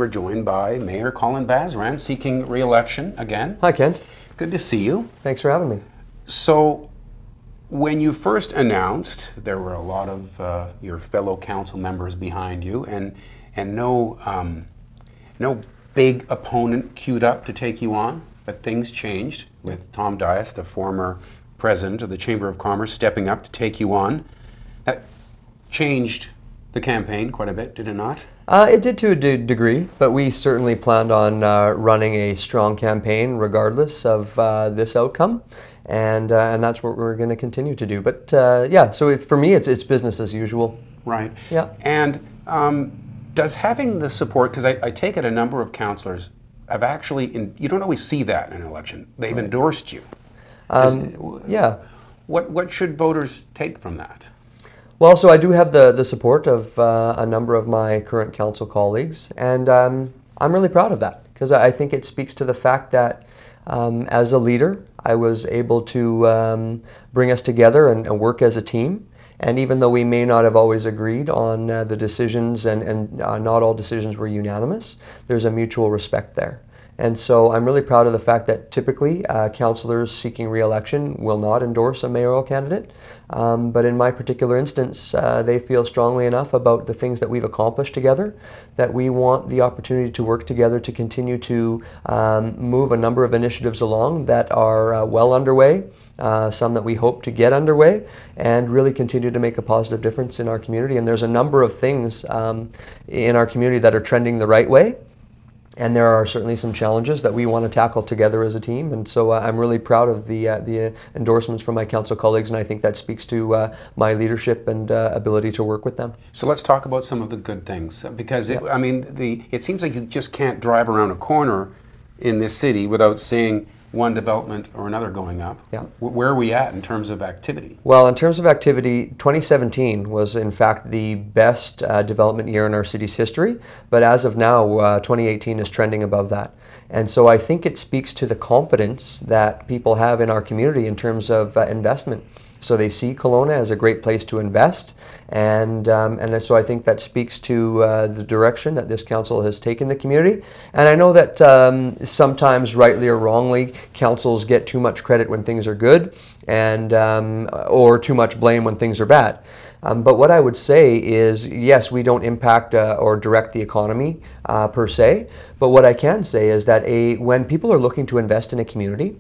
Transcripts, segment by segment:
we're joined by Mayor Colin Basran, seeking re-election again. Hi, Kent. Good to see you. Thanks for having me. So, when you first announced, there were a lot of your fellow council members behind you, and no big opponent queued up to take you on, but things changed with Tom Dias, the former president of the Chamber of Commerce, stepping up to take you on. That changed the campaign quite a bit, did it not? It did to a degree, but we certainly planned on running a strong campaign regardless of this outcome, and that's what we're going to continue to do. But yeah, so for me, it's business as usual. Right. Yeah. And does having the support, because I take it a number of councillors have actually, you don't always see that in an election, they've endorsed you. Yeah. What should voters take from that? Well, so I do have the support of a number of my current council colleagues, and I'm really proud of that, because I think it speaks to the fact that as a leader, I was able to bring us together and work as a team. And even though we may not have always agreed on the decisions, and not all decisions were unanimous, there's a mutual respect there. And so I'm really proud of the fact that typically councillors seeking re-election will not endorse a mayoral candidate. But in my particular instance, they feel strongly enough about the things that we've accomplished together that we want the opportunity to work together to continue to move a number of initiatives along that are well underway, some that we hope to get underway, and really continue to make a positive difference in our community. And there's a number of things in our community that are trending the right way. And there are certainly some challenges that we want to tackle together as a team. And so I'm really proud of the endorsements from my council colleagues, and I think that speaks to my leadership and ability to work with them. So let's talk about some of the good things, because it seems like you just can't drive around a corner in this city without seeing one development or another going up. Yeah. Where are we at in terms of activity? Well, in terms of activity, 2017 was in fact the best development year in our city's history, but as of now, 2018 is trending above that. And so I think it speaks to the confidence that people have in our community in terms of investment. So they see Kelowna as a great place to invest, and so I think that speaks to the direction that this council has taken the community. And I know that sometimes, rightly or wrongly, councils get too much credit when things are good, and or too much blame when things are bad. But what I would say is, yes, we don't impact or direct the economy per se, but what I can say is that when people are looking to invest in a community,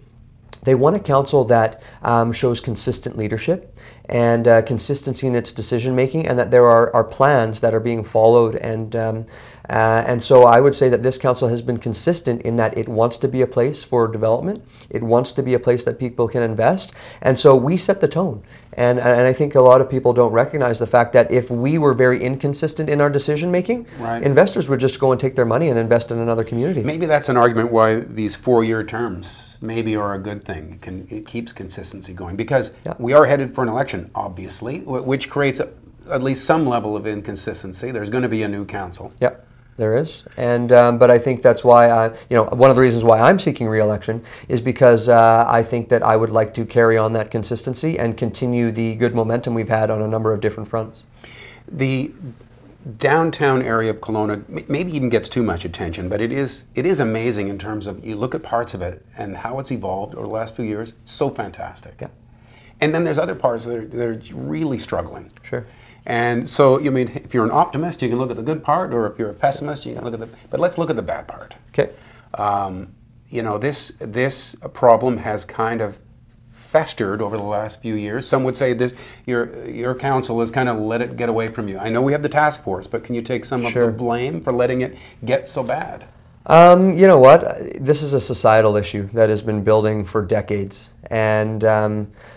they want a council that shows consistent leadership and consistency in its decision making, and that there are plans that are being followed. And so I would say that this council has been consistent in that it wants to be a place for development. It wants to be a place that people can invest. And so we set the tone. And I think a lot of people don't recognize the fact that if we were very inconsistent in our decision making, right, investors would just go and take their money and invest in another community. Maybe that's an argument why these 4-year terms maybe are a good thing. It keeps consistency going, because we are headed for an election, obviously, which creates at least some level of inconsistency. There's going to be a new council. Yep. There is, and but I think that's why one of the reasons why I'm seeking re-election is because I think that I would like to carry on that consistency and continue the good momentum we've had on a number of different fronts. The downtown area of Kelowna maybe even gets too much attention, but it is amazing in terms of, you look at parts of it and how it's evolved over the last few years. So fantastic. Yeah. And then there's other parts that are really struggling. Sure. And so, if you're an optimist, you can look at the good part, or if you're a pessimist, you can look at but let's look at the bad part. Okay. This problem has kind of festered over the last few years. Some would say your council has kind of let it get away from you. I know we have the task force, but can you take some of the blame for letting it get so bad? You know what? This is a societal issue that has been building for decades, and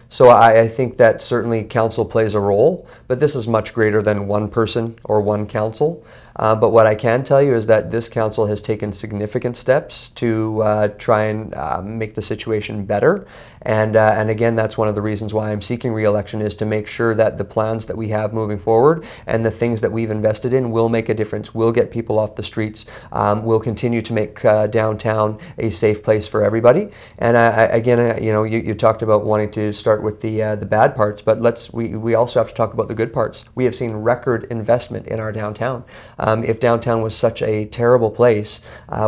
so I think that certainly council plays a role, but this is much greater than one person or one council. But what I can tell you is that this council has taken significant steps to try and make the situation better. And again, that's one of the reasons why I'm seeking re-election, is to make sure that the plans that we have moving forward and the things that we've invested in will make a difference, will get people off the streets, will continue to make downtown a safe place for everybody. And again, you talked about wanting to start with the bad parts, but we also have to talk about the good parts. We have seen record investment in our downtown. If downtown was such a terrible place,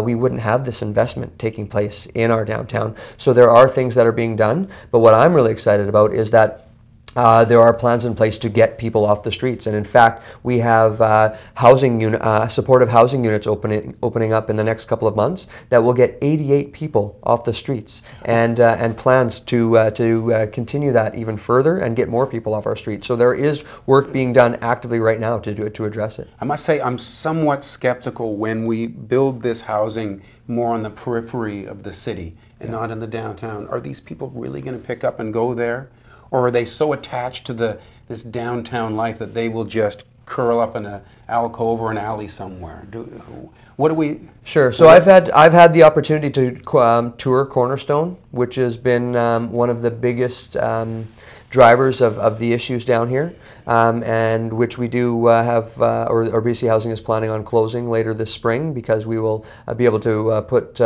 we wouldn't have this investment taking place in our downtown. So there are things that are being done, but what I'm really excited about is that there are plans in place to get people off the streets, and in fact, we have supportive housing units opening up in the next couple of months that will get 88 people off the streets, and plans to continue that even further and get more people off our streets. So there is work being done actively right now to address it. I must say, I'm somewhat skeptical when we build this housing more on the periphery of the city and not in the downtown. Are these people really going to pick up and go there? Or are they so attached to this downtown life that they will just curl up in an alcove or an alley somewhere? What do we? Sure. So I've had the opportunity to tour Cornerstone, which has been one of the biggest drivers of the issues down here, and which we do have, or BC Housing is planning on closing later this spring, because we will be able to put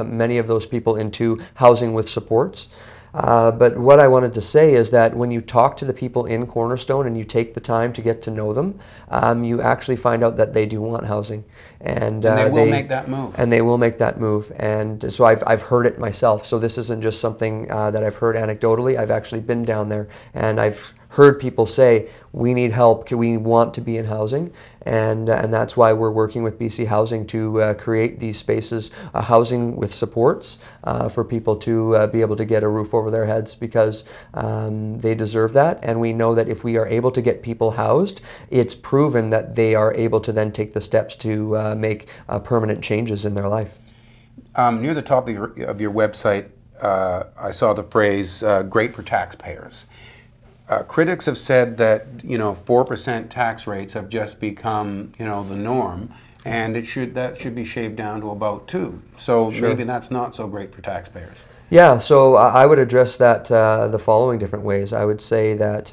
many of those people into housing with supports. But what I wanted to say is that when you talk to the people in Cornerstone and you take the time to get to know them, you actually find out that they do want housing. And they will make that move. And they will make that move. And so I've heard it myself. So this isn't just something that I've heard anecdotally. I've actually been down there, and I've heard people say, we need help, we want to be in housing, and that's why we're working with BC Housing to create these spaces, housing with supports for people to be able to get a roof over their heads, because they deserve that, and we know that if we are able to get people housed, it's proven that they are able to then take the steps to make permanent changes in their life. Near the top of your website, I saw the phrase, great for taxpayers. Critics have said that 4% tax rates have just become the norm, and that should be shaved down to about 2%. So sure. Maybe that's not so great for taxpayers. Yeah, so I would address that the following different ways. I would say that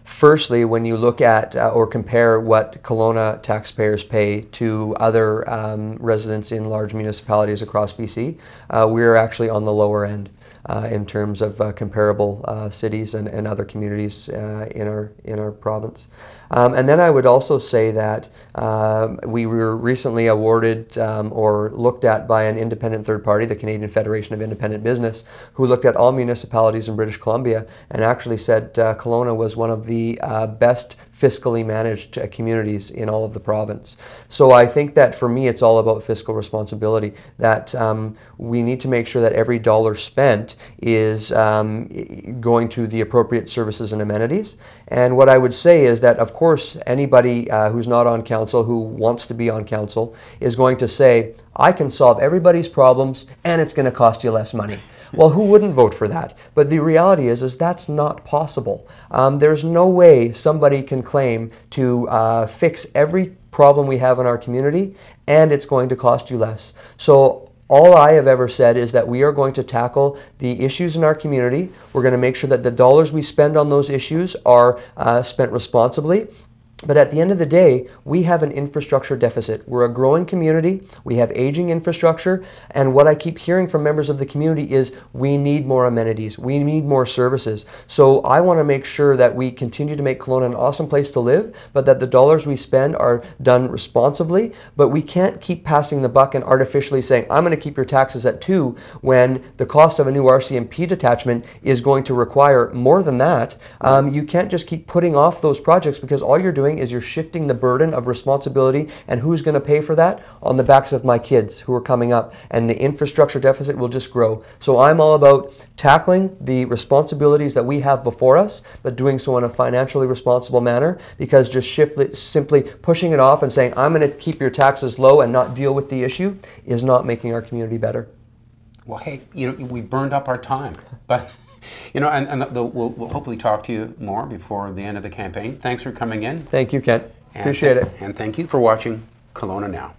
firstly, when you look at or compare what Kelowna taxpayers pay to other residents in large municipalities across BC, we're actually on the lower end in terms of comparable cities and other communities in our province. And then I would also say that we were recently awarded or looked at by an independent third party, the Canadian Federation of Independent Business, who looked at all municipalities in British Columbia and actually said Kelowna was one of the best fiscally managed communities in all of the province. So I think that for me it's all about fiscal responsibility, that we need to make sure that every dollar spent is going to the appropriate services and amenities. And what I would say is that, of course, anybody who's not on council, who wants to be on council, is going to say, I can solve everybody's problems and it's going to cost you less money. Well, who wouldn't vote for that? But the reality is that's not possible. There's no way somebody can claim to fix every problem we have in our community and it's going to cost you less. So all I have ever said is that we are going to tackle the issues in our community. We're going to make sure that the dollars we spend on those issues are spent responsibly. But at the end of the day, we have an infrastructure deficit. We're a growing community, we have aging infrastructure, and what I keep hearing from members of the community is we need more amenities, we need more services. So I want to make sure that we continue to make Kelowna an awesome place to live, but that the dollars we spend are done responsibly. But we can't keep passing the buck and artificially saying, I'm going to keep your taxes at 2 when the cost of a new RCMP detachment is going to require more than that. You can't just keep putting off those projects, because all you're doing is you're shifting the burden of responsibility, and who's going to pay for that? On the backs of my kids who are coming up, and the infrastructure deficit will just grow. So I'm all about tackling the responsibilities that we have before us, but doing so in a financially responsible manner, because just simply pushing it off and saying, I'm going to keep your taxes low and not deal with the issue is not making our community better. Well, hey, we burned up our time, but we'll hopefully talk to you more before the end of the campaign. Thanks for coming in. Thank you, Kent. Appreciate it. And thank you for watching Kelowna Now.